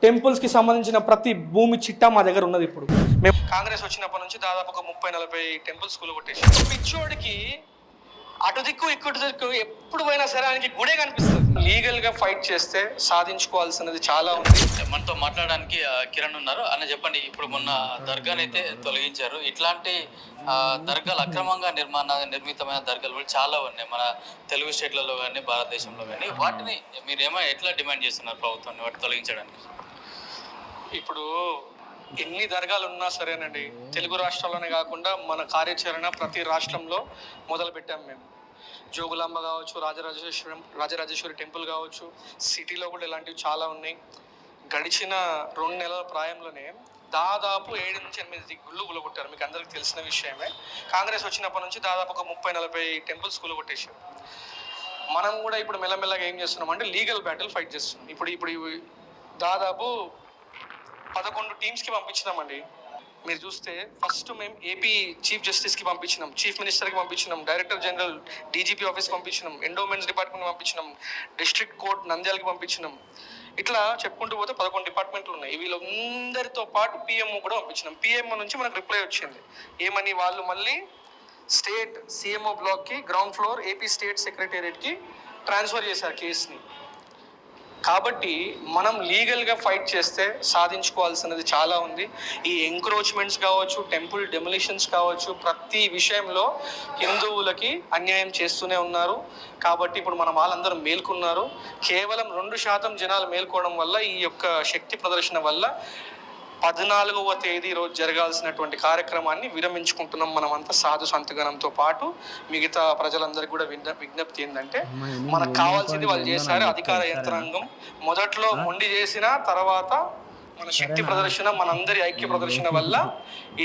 టెంపుల్స్కి సంబంధించిన ప్రతి భూమి చిట్టా మా దగ్గర ఉన్నది. ఇప్పుడు మేము కాంగ్రెస్ వచ్చినప్పటి నుంచి దాదాపు ఒక 30-40 టెంపుల్స్ స్కూల్ కొట్టేసి పిచ్చోడికి అటు దిక్కు ఇక్కడి దిక్కు ఎప్పుడు పోయినా సరే ఆయనకి గుడే కనిపిస్తుంది. లీగల్గా ఫైట్ చేస్తే సాధించుకోవాల్సినది చాలా ఉంది. మనతో మాట్లాడడానికి కిరణ్ ఉన్నారు. అన్న చెప్పండి, ఇప్పుడు మొన్న దర్గాని అయితే తొలగించారు. ఇట్లాంటి దర్గాలు అక్రమంగా నిర్మితమైన దర్గాలు కూడా చాలా ఉన్నాయి మన తెలుగు స్టేట్లలో కానీ భారతదేశంలో కానీ. వాటిని మీరేమో ఎట్లా డిమాండ్ చేస్తున్నారు ప్రభుత్వాన్ని వాటిని తొలగించడానికి? ఇప్పుడు ఎన్ని దర్గాలు ఉన్నా సరేనండి, తెలుగు రాష్ట్రాల్లోనే కాకుండా మన కార్యాచరణ ప్రతి రాష్ట్రంలో మొదలు పెట్టాం మేము. జోగులాంబ కావచ్చు, రాజరాజేశ్వరి టెంపుల్ కావచ్చు, సిటీలో కూడా ఇలాంటివి చాలా ఉన్నాయి. గడిచిన 2 నెలల ప్రాయంలోనే దాదాపు 7-8 గుళ్ళు కూలగొట్టారు. మీకు అందరికీ తెలిసిన విషయమే. కాంగ్రెస్ వచ్చినప్పటి నుంచి దాదాపు ఒక 30-40 టెంపుల్స్ కూలగొట్టేశారు. మనం కూడా ఇప్పుడు మెల్లమెల్లగా ఏం చేస్తున్నాం అంటే లీగల్ బ్యాటిల్ ఫైట్ చేస్తున్నాం. ఇప్పుడు దాదాపు 11 టీమ్స్కి పంపించినామండి. మీరు చూస్తే ఫస్ట్ మేము ఏపీ చీఫ్ జస్టిస్కి పంపించినాం, చీఫ్ మినిస్టర్కి పంపించినాం, డైరెక్టర్ జనరల్ డీజీపీ ఆఫీస్కి పంపించినాం, ఎండోమెంట్స్ డిపార్ట్మెంట్కి పంపించినాం, డిస్ట్రిక్ట్ కోర్ట్ నంద్యాలకి పంపించినాం. ఇట్లా చెప్పుకుంటూ పోతే 11 డిపార్ట్మెంట్లు ఉన్నాయి. వీళ్ళందరితో పాటు పిఎంఓ కూడా పంపించినాం. పిఎంఓ నుంచి మనకు రిప్లై వచ్చింది ఏమని, వాళ్ళు మళ్ళీ స్టేట్ సిఎంఓ బ్లాక్కి గ్రౌండ్ ఫ్లోర్ ఏపీ స్టేట్ సెక్రటేరియట్కి ట్రాన్స్ఫర్ చేశారు కేసుని. కాబట్టి మనం లీగల్గా ఫైట్ చేస్తే సాధించుకోవాల్సినది చాలా ఉంది. ఈ ఎంక్రోచ్మెంట్స్ కావచ్చు, టెంపుల్ డెమొలిషన్స్ కావచ్చు, ప్రతి విషయంలో హిందువులకి అన్యాయం చేస్తూనే ఉన్నారు. కాబట్టి ఇప్పుడు మన వాళ్ళందరూ మేల్కొన్నారు. కేవలం 2% జనాలు మేల్కోవడం వల్ల, ఈ యొక్క శక్తి ప్రదర్శన వల్ల 14వ తేదీ రోజు జరగాల్సినటువంటి కార్యక్రమాన్ని విరమించుకుంటున్నాం. మనమంతా సాధు సంతగణంతో పాటు మిగతా ప్రజలందరికీ కూడా విజ్ఞప్తి ఏంటంటే, మనకు కావాల్సింది వాళ్ళు చేశారు. అధికార యంత్రాంగం మొదట్లో మొండి చేసిన తర్వాత మన శక్తి ప్రదర్శన, మనందరి ఐక్య ప్రదర్శన వల్ల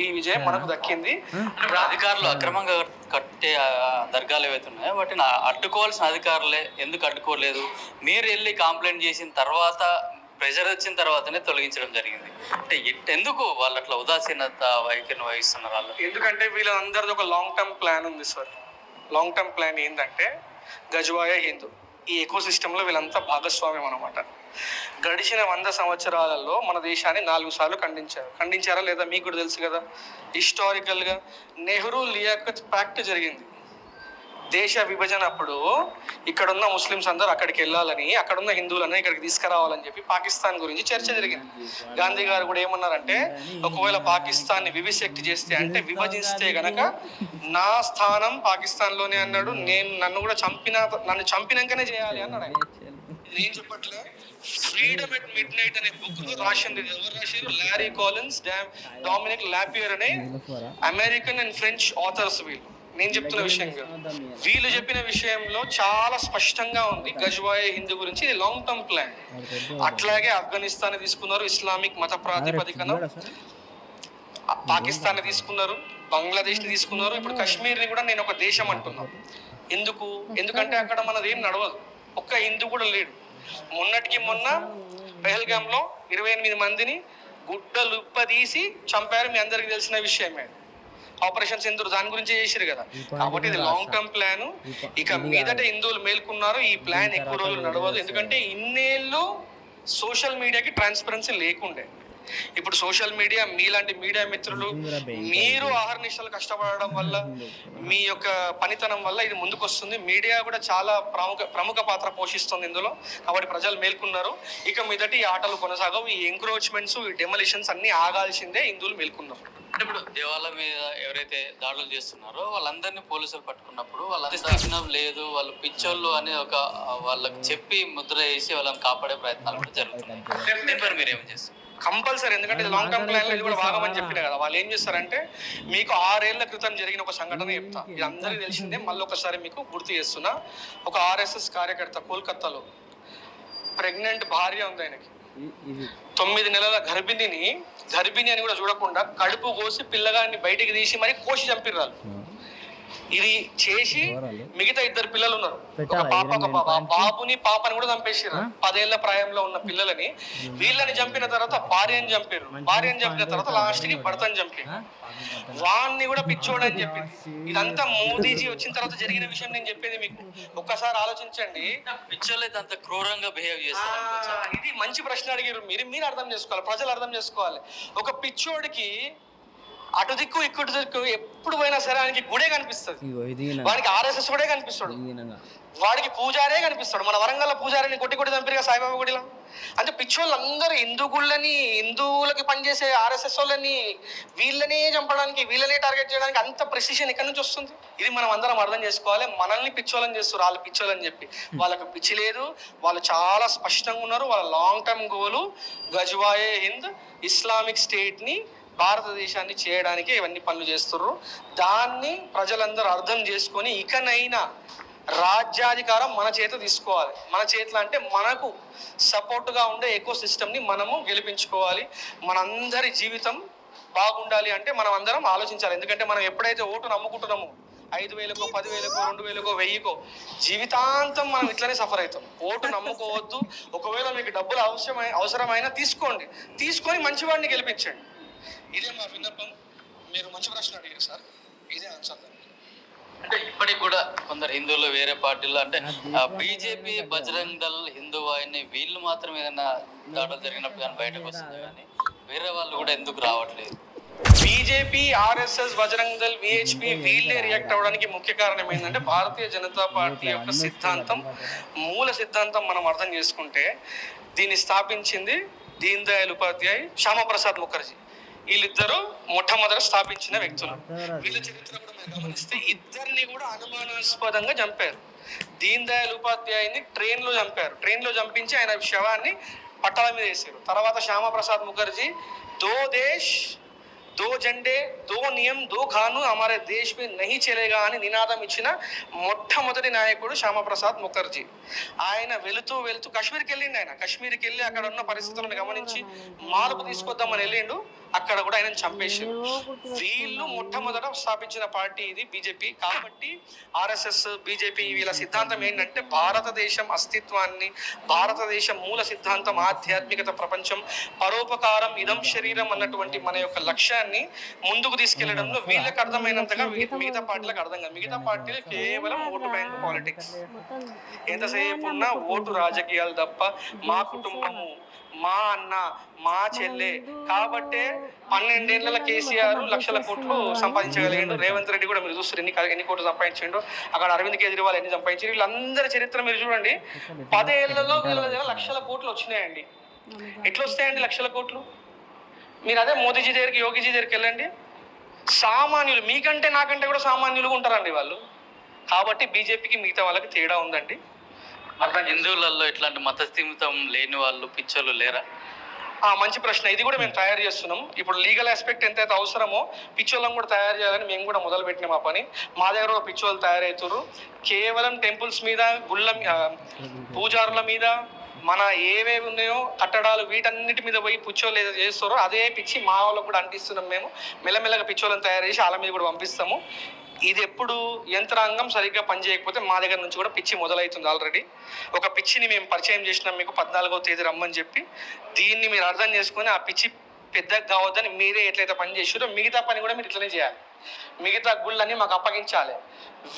ఈ విజయం మనకు దక్కింది. ఇప్పుడు అధికారులు అక్రమంగా కట్టే దర్గాలు ఏవైతే ఉన్నాయో వాటిని అడ్డుకోవాల్సిన అధికారులే ఎందుకు అడ్డుకోలేదు? మీరు వెళ్ళి కంప్లైంట్ చేసిన తర్వాత, ప్రెషర్ వచ్చిన తర్వాతనే తొలగించడం జరిగింది. అంటే ఎందుకు వాళ్ళు అట్లా ఉదాసీనత వైఖరిని వహిస్తున్నారు వాళ్ళు? ఎందుకంటే వీళ్ళందరిది ఒక లాంగ్ టర్మ్ ప్లాన్ ఉంది సార్. లాంగ్ టర్మ్ ప్లాన్ ఏంటంటే, గజవాయ హిందూ ఈ ఎకో సిస్టంలో వీళ్ళంతా భాగస్వామ్యం అనమాట. గడిచిన 100 సంవత్సరాలలో మన దేశాన్ని 4 సార్లు ఖండించారా లేదా మీకు కూడా తెలుసు కదా. హిస్టారికల్గా నెహ్రూ లియాఖత్ ప్యాక్ట్ జరిగింది. దేశ విభజన అప్పుడు ఇక్కడున్న ముస్లిమ్స్ అందరూ అక్కడికి వెళ్ళాలని, అక్కడున్న హిందువులను ఇక్కడికి తీసుకురావాలని చెప్పి పాకిస్తాన్ గురించి చర్చ జరిగింది. గాంధీ గారు కూడా ఏమన్నారంటే, ఒకవేళ పాకిస్తాన్ని వివిసెక్ట్ చేస్తే, అంటే విభజిస్తే గనక నా స్థానం పాకిస్తాన్లోనే అన్నాడు. నన్ను చంపినాకనే చేయాలి అన్నాడు ఆయన. ఏం చెప్పట్లే, ఫ్రీడమ్ ఎట్ మిడ్ నైట్ అనే బుక్ లో రాసింది. ఎవరు రాశారు? లారీ కాలిన్స్, డామినిక్ లాపియర్ అనే అమెరికన్ అండ్ ఫ్రెంచ్ ఆథర్స్. నేను చెప్తున్న విషయంగా వీళ్ళు చెప్పిన విషయంలో చాలా స్పష్టంగా ఉంది గజవాయ హిందూ గురించి. ఇది లాంగ్ టర్మ్ ప్లాన్. అట్లాగే ఆఫ్ఘనిస్తాన్ తీసుకున్నారు, ఇస్లామిక్ మత ప్రాతిపదికన. పాకిస్తాన్ తీసుకున్నారు, బంగ్లాదేశ్ ని తీసుకున్నారు. ఇప్పుడు కాశ్మీర్ ని కూడా నేను ఒక దేశం అంటున్నాను. ఎందుకంటే అక్కడ మనది ఏం నడవదు, ఒక్క హిందూ కూడా లేడు. మొన్నటికి మొన్న పెహల్గామ్ లో 28 మందిని గుడ్డలుప్పదీసి చంపారు. మీ అందరికి తెలిసిన విషయమే. ఆపరేషన్ సింధూర్ దాని గురించి చేసిరు కదా. కాబట్టి ఇది లాంగ్ టర్మ్ ప్లాన్. ఇక మీదట హిందువులు మేల్కొన్నారు. ఈ ప్లాన్ ఎక్కువ రోజులు నడవదు. ఎందుకంటే ఇన్నేళ్ళు సోషల్ మీడియాకి ట్రాన్స్పరెన్సీ లేకుండే. ఇప్పుడు సోషల్ మీడియా, మీలాంటి మీడియా మిత్రులు, మీరు ఆహర్నిశలు కష్టపడడం వల్ల, మీ యొక్క పనితనం వల్ల ఇది ముందుకు వస్తుంది. మీడియా కూడా చాలా ప్రముఖ పాత్ర పోషిస్తుంది ఇందులో. కాబట్టి ప్రజలు మేల్కొన్నారు. ఇక మీదటి ఈ ఆటలు కొనసాగవు. ఈ ఎంక్రోచ్మెంట్స్, ఈ డెమొలిషన్స్ అన్ని ఆగాల్సిందే. హిందువులు మేల్కొన్నారు. అంటే ఇప్పుడు దేవాలయం మీద ఎవరైతే దాడులు చేస్తున్నారో వాళ్ళందరినీ పోలీసులు పట్టుకున్నప్పుడు వాళ్ళందరూ లేదు, వాళ్ళు పిచ్చోళ్ళు అని వాళ్ళకి చెప్పి ముద్ర వేసి వాళ్ళని కాపాడే ప్రయత్నాలు కూడా జరుగుతున్నాయి. దీనిపై మీరు ఏం చేస్తారు? కంపల్సరీ. ఎందుకంటే లాంగ్ టర్మ్ ప్లాన్ ఇది కూడా భాగమని చెప్పిన కదా. వాళ్ళు ఏం చేస్తారంటే, మీకు 6 ఏళ్ల క్రితం జరిగిన ఒక సంఘటన చెప్తా. ఇది అందరికీ తెలిసిందే, మళ్ళీ ఒకసారి మీకు గుర్తు చేస్తున్నా. ఒక RSS కార్యకర్త కోల్కతాలో ప్రెగ్నెంట్ భార్య ఉంది ఆయనకి. 9 నెలల గర్భిణి అని కూడా చూడకుండా కడుపు కోసి పిల్లగాడిని బయటికి తీసి మరి కోసి చంపిర్రాలు. ఇది చేసి మిగతా ఇద్దరు పిల్లలు ఉన్నారు, ఒక పాప ఒక పాప. ఆ బాబుని పాపని కూడా చంపేసారు. 10 ఏళ్ల ప్రాయంలో ఉన్న పిల్లలని. వీళ్ళని చంపిన తర్వాత భార్యని చంపారు. భార్యని చంపిన తర్వాత లాస్ట్ కి భర్తని చంపారు. వాణ్ణి కూడా పిచ్చోడని చెప్పింది. ఇదంతా మోదీజీ వచ్చిన తర్వాత జరిగిన విషయం నేను చెప్పేది మీకు. ఒక్కసారి ఆలోచించండి. పిచ్చోళ్ళు అయితే అంత క్రూరంగా బిహేవ్ చేస్తారు. ఇది మంచి ప్రశ్న అడిగారు మీరు అర్థం చేసుకోవాలి, ప్రజలు అర్థం చేసుకోవాలి. ఒక పిచ్చోడికి అటు దిక్కు ఇక్కడు దిక్కు ఎప్పుడు పోయినా సరే ఆయనకి గుడే కనిపిస్తుంది. వాడికి ఆర్ఎస్ఎస్ కూడా కనిపిస్తాడు, వాడికి పూజారే కనిపిస్తాడు. మన వరంగల్ పూజారిని కొట్టి చంపిరిగా సాయిబాబా గుడిలో. అంటే పిచ్చోళ్ళందరూ హిందూ గుళ్ళని, హిందువులకి పనిచేసే ఆర్ఎస్ఎస్ వాళ్ళని, వీళ్ళనే చంపడానికి, వీళ్ళనే టార్గెట్ చేయడానికి అంత ప్రెసిషన్ ఎక్కడి నుంచి వస్తుంది? ఇది మనం అందరం అర్థం చేసుకోవాలి. మనల్ని పిచ్చోళ్ళని చేస్తారు వాళ్ళు పిచ్చోళ్ళని చెప్పి. వాళ్ళకి పిచ్చి లేదు, వాళ్ళు చాలా స్పష్టంగా ఉన్నారు. వాళ్ళ లాంగ్ టర్మ్ గోలు గజ్వాయే హింద్, ఇస్లామిక్ స్టేట్ని, భారతదేశాన్ని చేయడానికి ఇవన్నీ పనులు చేస్తున్నారు. దాన్ని ప్రజలందరూ అర్థం చేసుకొని ఇకనైనా రాజ్యాధికారం మన చేత తీసుకోవాలి. మన చేతిలో అంటే మనకు సపోర్ట్గా ఉండే ఎకో సిస్టమ్ని మనము గెలిపించుకోవాలి. మనందరి జీవితం బాగుండాలి అంటే మనం అందరం ఆలోచించాలి. ఎందుకంటే మనం ఎప్పుడైతే ఓటు నమ్ముకుంటున్నామో 5,000కో 10,000కో 2,000కో 1,000కో జీవితాంతం మనం ఇట్లనే సఫర్ అవుతాం. ఓటు నమ్ముకోవద్దు. ఒకవేళ మీకు డబ్బులు అవసరమైనా తీసుకొని మంచివాడిని గెలిపించండి. ఇదే మా విన్నపం. మీరు మంచి ప్రశ్న అడిగారు సార్, ఇదే ఆన్సర్. అంటే ఇప్పటికి కూడా కొందరు హిందువులు వేరే పార్టీలు అంటే బీజేపీ, బజరంగ్ దళ్, హిందూ వాహిని వీళ్ళు మాత్రం ఏదైనా దాడులు జరిగినప్పుడు కానీ బయటకు వస్తుంది, కానీ వేరే వాళ్ళు కూడా ఎందుకు రావట్లేదు? BJP, RSS, Bajrang Dal, VHP వీళ్ళే రియాక్ట్ అవ్వడానికి ముఖ్య కారణం ఏంటంటే భారతీయ జనతా పార్టీ యొక్క సిద్ధాంతం, మూల సిద్ధాంతం మనం అర్థం చేసుకుంటే దీన్ని స్థాపించింది దీన్ దయాళ్ ఉపాధ్యాయ్, శ్యామప్రసాద్ ముఖర్జీ. వీళ్ళిద్దరూ మొట్టమొదట స్థాపించిన వ్యక్తులు. వీళ్ళ చరిత్ర కూడా మనం గమనిస్తే ఇద్దరిని కూడా అనుమానాస్పదంగా చంపారు. దీన్ దయాళ్ ఉపాధ్యాయుని ట్రైన్లో చంపారు. ట్రైన్లో చంపించి ఆయన శవాన్ని పట్టాల మీద వేసారు. తర్వాత శ్యామప్రసాద్ ముఖర్జీ దో దేశ్ దో జెండే దో నియం దో ఖాను హమారే దేశ్ మే నహీ చలేగా అని నినాదం ఇచ్చిన మొట్టమొదటి నాయకుడు శ్యామప్రసాద్ ముఖర్జీ. ఆయన వెళుతూ కాశ్మీర్కి వెళ్ళిండు. ఆయన కాశ్మీర్కి వెళ్ళి అక్కడ ఉన్న పరిస్థితులను గమనించి మార్పు తీసుకొద్దామని వెళ్ళిండు. అక్కడ కూడా ఆయన చంపేశారు. వీళ్ళు మొట్టమొదట స్థాపించిన పార్టీ ఇది బీజేపీ. కాబట్టి ఆర్ఎస్ఎస్, బీజేపీ వీళ్ళ సిద్ధాంతం ఏంటంటే భారతదేశం అస్తిత్వాన్ని, భారతదేశం మూల సిద్ధాంతం ఆధ్యాత్మికత, ప్రపంచం, పరోపకారం, ఇదం శరీరం అన్నటువంటి మన యొక్క లక్ష్యాన్ని ముందుకు తీసుకెళ్లడంలో వీళ్ళకి అర్థమైనంతగా మిగతా పార్టీలకు అర్థం కాదు. మిగతా పార్టీలు కేవలం ఓటు బ్యాంక్ పాలిటిక్స్. ఎంతసేపు ఉన్నా ఓటు రాజకీయాలు తప్ప మా కుటుంబము, మా అన్న, మా చెల్లె. కాబట్టే 12 ఏళ్ల కేసీఆర్ లక్షల కోట్లు సంపాదించగలిగాడు. రేవంత్ రెడ్డి కూడా మీరు చూస్తారు ఎన్ని కోట్లు సంపాదించిండు. అక్కడ అరవింద్ కేజ్రీవాల్ ఎన్ని సంపాదించారు. వీళ్ళందరి చరిత్ర మీరు చూడండి. 10 ఏళ్లలో వీళ్ళ దగ్గర లక్షల కోట్లు వచ్చినాయండి. ఎట్లా వస్తాయండి లక్షల కోట్లు? మీరు అదే మోదీజీ దగ్గరికి, యోగిజీ దగ్గరికి వెళ్ళండి. సామాన్యులు, మీకంటే నాకంటే కూడా సామాన్యులుగా ఉంటారండి వాళ్ళు. కాబట్టి బీజేపీకి మిగతా వాళ్ళకి తేడా ఉందండి. హిందువులలో ఇట్లాంటి మతస్థిమితం లేని వాళ్ళు, పిచ్చోళ్ళు లేరా? మంచి ప్రశ్న. ఇది కూడా మేము తయారు చేస్తున్నాం. ఇప్పుడు లీగల్ ఆస్పెక్ట్ ఎంతైతే అవసరమో పిచ్చోళ్ళం కూడా తయారు చేయాలని మేము కూడా మొదలు పెట్టినాం ఆ పని. మా దగ్గర కూడా పిచ్చోళ్ళు తయారవుతారు. కేవలం టెంపుల్స్ మీద, గుళ్ళ పూజారుల మీద, మన ఏవేవి ఉన్నాయో కట్టడాలు, వీటన్నిటి మీద పోయి పిచ్చోళ్ళు ఏదో చేస్తారో అదే పిచ్చి మా వాళ్ళకు కూడా అంటిస్తున్నాం. మేము మెల్లమెల్లగా పిచ్చోళ్ళని తయారు చేసి వాళ్ళ మీద కూడా పంపిస్తాము. ఇది ఎప్పుడు యంత్రాంగం సరిగ్గా పనిచేయకపోతే మా దగ్గర నుంచి కూడా పిచ్చి మొదలవుతుంది. ఆల్రెడీ ఒక పిచ్చిని మేము పరిచయం చేసినాం మీకు 14వ తేదీ రమ్మని చెప్పి. దీన్ని మీరు అర్థం చేసుకొని ఆ పిచ్చి పెద్దగా కావద్దని మీరే ఎట్లయితే పని చేసారో మిగతా పని కూడా మీరు ఇట్లనే చేయాలి. మిగతా గుళ్ళన్నీ మాకు అప్పగించాలి.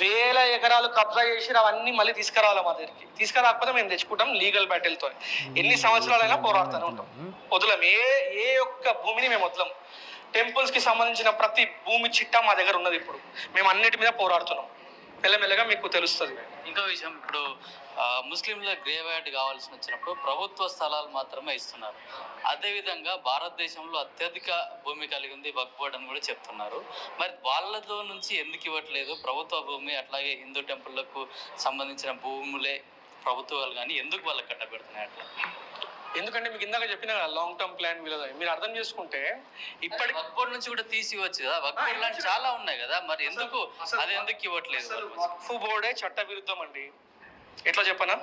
1000 ఎకరాలు కబ్జా చేసి అవన్నీ మళ్ళీ తీసుకురావాలి మా దగ్గరికి. తీసుకురాకపోతే మేము తెచ్చుకుంటాం లీగల్ బ్యాటిల్తో. ఎన్ని సంవత్సరాలైనా పోరాడుతూనే ఉంటాం. వదలం, ఏ ఒక్క భూమిని మేము వదలం. టెంపుల్స్కి సంబంధించిన ప్రతి భూమి చిట్టా మా దగ్గర ఉన్నది. ఇప్పుడు మేము అన్నిటి మీద పోరాడుతున్నాం. మెల్లమెల్లగా మీకు తెలుస్తుంది. ఇంకో విషయం, ఇప్పుడు ముస్లింల గ్రేవ్ యార్డ్ కావాల్సి వచ్చినప్పుడు ప్రభుత్వ స్థలాలు మాత్రమే ఇస్తున్నారు. అదేవిధంగా భారతదేశంలో అత్యధిక భూమి కలిగి ఉంది వక్ఫ్ బోర్డ్ అని కూడా చెప్తున్నారు. మరి వాళ్ళతో నుంచి ఎందుకు ఇవ్వట్లేదు? ప్రభుత్వ భూమి, అట్లాగే హిందూ టెంపుల్లకు సంబంధించిన భూములే ప్రభుత్వాలు కానీ ఎందుకు వాళ్ళకి కట్టబెడుతున్నాయి అట్లా? ఎందుకంటే మీకు ఇందాక చెప్పిన లాంగ్ టర్మ్ ప్లాన్ వీళ్ళ మీరు అర్థం చేసుకుంటే ఇప్పటి వక్ఫ్ బోర్డ్ నుంచి కూడా తీసి ఇవ్వచ్చు కదా. వక్ఫ్ బోర్డ్ లాంటి చాలా ఉన్నాయి కదా, మరి ఎందుకు అది ఎందుకు ఇవ్వట్లేదు? వక్ఫ్ బోర్డే చట్ట విరుద్ధం అండి. ఎట్లా చెప్పనా?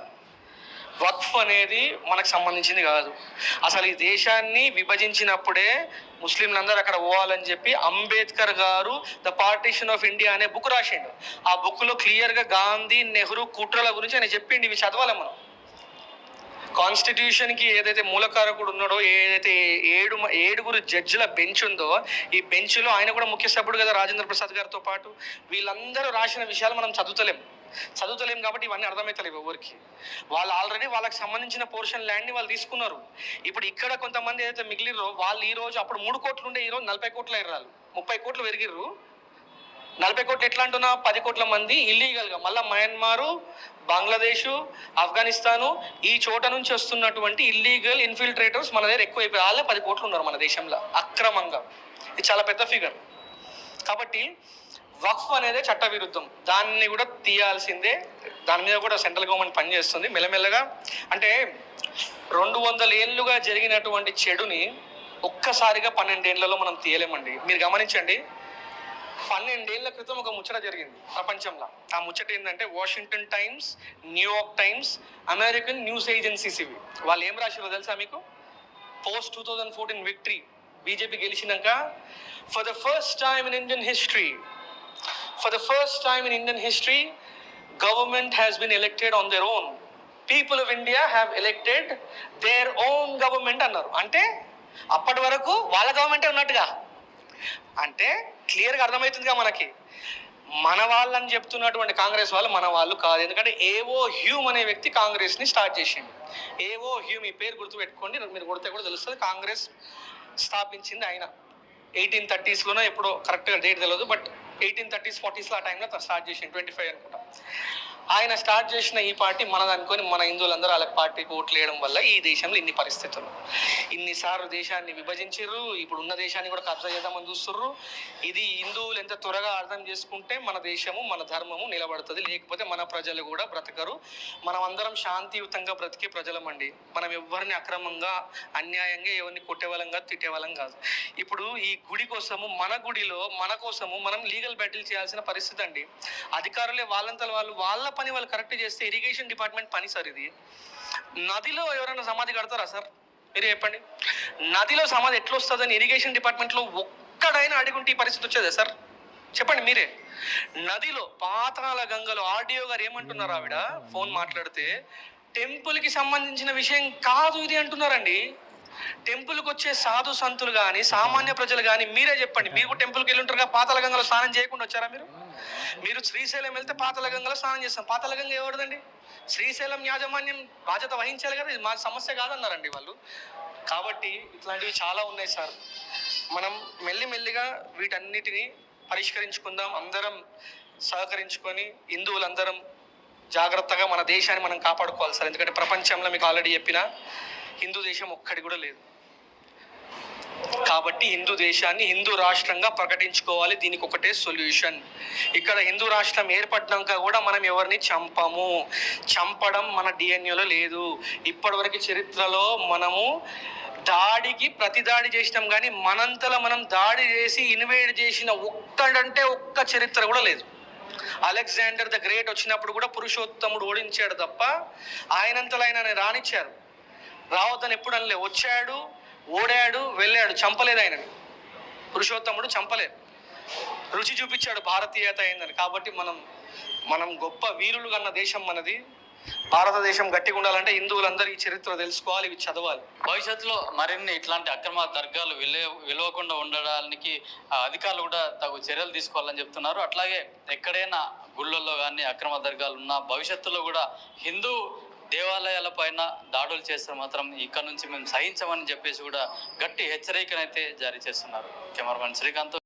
వక్ఫ్ అనేది మనకు సంబంధించింది కాదు. అసలు ఈ దేశాన్ని విభజించినప్పుడే ముస్లింలందరూ అక్కడ పోవాలని చెప్పి అంబేద్కర్ గారు ద పార్టీషన్ ఆఫ్ ఇండియా అనే బుక్ రాసిండు. ఆ బుక్లో క్లియర్గా గాంధీ, నెహ్రూ కుట్రల గురించి ఆయన చెప్పిండు. ఇవి చదవాలి మనం. కాన్స్టిట్యూషన్కి ఏదైతే మూలకారకుడు ఉన్నాడో, ఏదైతే ఏడుగురు జడ్జిల బెంచ్ ఉందో, ఈ బెంచ్లో ఆయన కూడా ముఖ్య సభ్యుడు కదా, రాజేంద్ర ప్రసాద్ గారితో పాటు. వీళ్ళందరూ రాసిన విషయాలు మనం చదువుతలేం కాబట్టి ఇవన్నీ అర్థమవుతలేవు ఎవరికి. వాళ్ళు ఆల్రెడీ వాళ్ళకి సంబంధించిన పోర్షన్ ల్యాండ్ని వాళ్ళు తీసుకున్నారు. ఇప్పుడు ఇక్కడ కొంతమంది ఏదైతే మిగిలిరో వాళ్ళు ఈ రోజు అప్పుడు 3 కోట్లు ఉండే, ఈరోజు 40 కోట్లు అయ్యారు. 30 కోట్లు పెరిగిర్రు. 40 కోట్లు ఎట్లా అంటున్నా, 10 కోట్ల మంది ఇల్లీగల్గా మళ్ళీ మయన్మారు, బంగ్లాదేశ్, ఆఫ్ఘనిస్తాను ఈ చోట నుంచి వస్తున్నటువంటి ఇల్లీగల్ ఇన్ఫిల్ట్రేటర్స్ మన దగ్గర ఎక్కువైపోయి వాళ్ళే 10 కోట్లు ఉన్నారు మన దేశంలో అక్రమంగా. ఇది చాలా పెద్ద ఫిగర్. కాబట్టి వక్ఫ్ అనేది చట్ట విరుద్ధం. దాన్ని కూడా తీయాల్సిందే. దాని మీద కూడా సెంట్రల్ గవర్నమెంట్ పనిచేస్తుంది మెల్లమెల్లగా. అంటే 200 ఏళ్ళుగా జరిగినటువంటి చెడుని ఒక్కసారిగా 12 ఏళ్లలో మనం తీయలేమండి. మీరు గమనించండి, 12 ఏళ్ల క్రితం ఒక ముచ్చట జరిగింది ప్రపంచంలో. ఆ ముచ్చట ఏంటంటే Washington times, New York times, American news agencies ఇవి. వాళ్ళు ఏం రాశారో తెలుసా మీకు? పోస్ట్ 2014 విక్టరీ, బీజేపీ గెలిచినాక for the first time in Indian history government has been elected on their own. People of India have elected their own government అన్నారు. అంటే అప్పటి వరకు వాళ్ళ గవర్నమెంటే ఉన్నట్టుగా. అంటే క్లియర్గా అర్థమవుతుందిగా మనకి. మన వాళ్ళని చెప్తున్నటువంటి కాంగ్రెస్ వాళ్ళు మన వాళ్ళు కాదు. ఎందుకంటే ఏవో హ్యూమ్ అనే వ్యక్తి కాంగ్రెస్ని స్టార్ట్ చేసిండు. ఏవో హ్యూమ్, ఈ పేరు గుర్తుపెట్టుకోండి, మీరు కొడితే కూడా తెలుస్తుంది. కాంగ్రెస్ స్థాపించింది ఆయన 1830s ఎప్పుడో, కరెక్ట్గా డేట్ తెలియదు, బట్ 1830s 40s ఆ టైంలో స్టార్ట్ చేసిండు. 25 అనుకుంటా. ఆయన స్టార్ట్ చేసిన ఈ పార్టీ మనదనుకొని మన హిందువులందరూ వాళ్ళ పార్టీకి ఓట్లు వేయడం వల్ల ఈ దేశంలో ఇన్ని పరిస్థితులు. ఇన్నిసార్లు దేశాన్ని విభజించారు. ఇప్పుడు ఉన్న దేశాన్ని కూడా కబ్జా చేద్దామని చూస్తుర్రు. ఇది హిందువులు ఎంత త్వరగా అర్థం చేసుకుంటే మన దేశము, మన ధర్మము నిలబడుతుంది. లేకపోతే మన ప్రజలు కూడా బ్రతకరు. మనం అందరం శాంతియుతంగా బ్రతికే ప్రజలమండి. మనం ఎవరిని అక్రమంగా, అన్యాయంగా ఎవరిని కొట్టేవాళ్ళంగా, తిట్టేవాళ్ళం కాదు. ఇప్పుడు ఈ గుడి కోసము, మన గుడిలో మన కోసము మనం లీగల్ బ్యాటిల్ చేయాల్సిన పరిస్థితి అండి. అధికారులే వాళ్ళంతా వాళ్ళ పని వాళ్ళు కరెక్ట్ చేస్తే ఇరిగేషన్ డిపార్ట్మెంట్ పని సార్ ఇది. నదిలో ఎవరైనా సమాధి కడతారా సార్? మీరే చెప్పండి. నదిలో సమాధి ఎట్లా వస్తుందని ఇరిగేషన్ డిపార్ట్మెంట్లో ఒక్కడైనా అడిగుంటే ఈ పరిస్థితి వచ్చేదా సార్? చెప్పండి మీరే. నదిలో పాతాళ గంగలో ఆర్డీఓ గారు ఏమంటున్నారు, ఆవిడ ఫోన్ మాట్లాడితే టెంపుల్కి సంబంధించిన విషయం కాదు ఇది అంటున్నారండి. టెంపుల్కి వచ్చే సాధు సంతులు కానీ, సామాన్య ప్రజలు కానీ, మీరే చెప్పండి. మీరు టెంపుల్కి వెళ్ళి ఉంటారుగా, పాతాళ గంగలో స్నానం చేయకుండా వచ్చారా మీరు శ్రీశైలం వెళ్తే పాతాళ గంగలో స్నానం చేస్తాం. పాతాళ గంగ ఎవరిదండి? శ్రీశైలం యాజమాన్యం బాధ్యత వహించాలి కదా. ఇది మా సమస్య కాదన్నారండి వాళ్ళు. కాబట్టి ఇట్లాంటివి చాలా ఉన్నాయి సార్. మనం మెల్లిమెల్లిగా వీటన్నిటిని పరిష్కరించుకుందాం. అందరం సహకరించుకొని హిందువులందరం జాగ్రత్తగా మన దేశాన్ని మనం కాపాడుకోవాలి సార్. ఎందుకంటే ప్రపంచంలో మీకు ఆల్రెడీ చెప్పిన హిందూ దేశం ఒక్కడి కూడా లేదు. కాబట్టి హిందూ దేశాన్ని హిందూ రాష్ట్రంగా ప్రకటించుకోవాలి. దీనికి ఒకటే సొల్యూషన్. ఇక్కడ హిందూ రాష్ట్రం ఏర్పడినాక కూడా మనం ఎవరిని చంపడం మన డిఎన్ఏలో లేదు. ఇప్పటివరకు చరిత్రలో మనము దాడికి ప్రతిదాడి చేసినాం, కానీ మనంతలో మనం దాడి చేసి ఇన్వేడ్ చేసిన ఒక్క చరిత్ర కూడా లేదు. అలెగ్జాండర్ ద గ్రేట్ వచ్చినప్పుడు కూడా పురుషోత్తముడు ఓడించాడు తప్ప ఆయనంతలో ఆయన రానిచ్చారు. రావద్దని ఎప్పుడు అనలే. వచ్చాడు, ఓడాడు, వెళ్ళాడు, చంపలేదు ఆయనని. పురుషోత్తముడు చంపలేదు, రుచి చూపించాడు భారతీయత అయిందని. కాబట్టి మనం గొప్ప వీరులు కన్న దేశం మనది. భారతదేశం గట్టిగా ఉండాలంటే హిందువులందరూ ఈ చరిత్ర తెలుసుకోవాలి, ఇవి చదవాలి. భవిష్యత్తులో మరిన్ని ఇట్లాంటి అక్రమ దర్గాలు విలువకుండా ఉండడానికి అధికారులు కూడా తగు చర్యలు తీసుకోవాలని చెప్తున్నారు. అట్లాగే ఎక్కడైనా గుళ్ళల్లో కానీ అక్రమ దర్గాలు ఉన్న భవిష్యత్తులో కూడా హిందూ దేవాలయాల పైన దాడులు చేస్తే మాత్రం ఇక్కడ నుంచి మేము సహించమని చెప్పేసి కూడా గట్టి హెచ్చరికనైతే జారీ చేస్తున్నారు. కెమెరామెన్ శ్రీకాంత్.